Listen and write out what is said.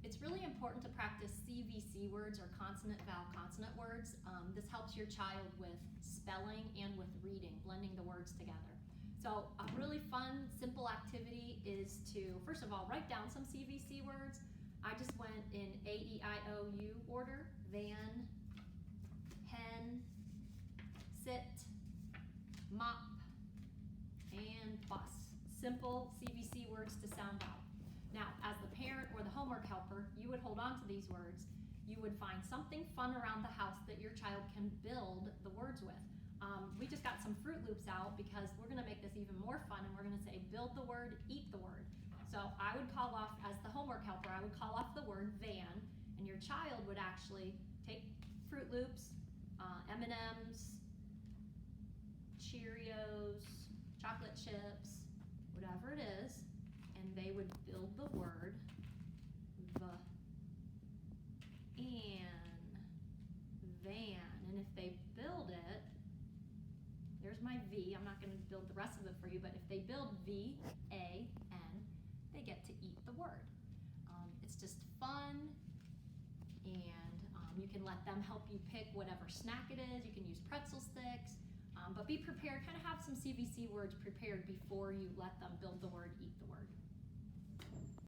It's really important to practice CVC words, or consonant, vowel, consonant words. This helps your child with spelling and with reading, blending the words together. So a really fun, simple activity is to, first of all, write down some CVC words. I just went in A-E-I-O-U order: van, hen, sit, mop, and bus. Simple CVC words to sound out. Now, as the parent or the homework helper, you would hold on to these words. You would find something fun around the house that your child can build the words with. We just got some Fruit Loops out because we're going to make this even more fun, and we're going to say build the word, eat the word. So I would call off, as the homework helper, I would call off the word van, and your child would actually take Fruit Loops, M&Ms, Cheerios, chocolate chips, whatever it is, and they would build the word van. And if they build it, there's my V. I'm not going to build the rest of it for you, but if they build V-A-N, they get to eat the word. It's just fun, and you can let them help you pick whatever snack it is. You can use pretzel sticks, but be prepared, kind of have some CVC words prepared before you let them build the word, eat the word.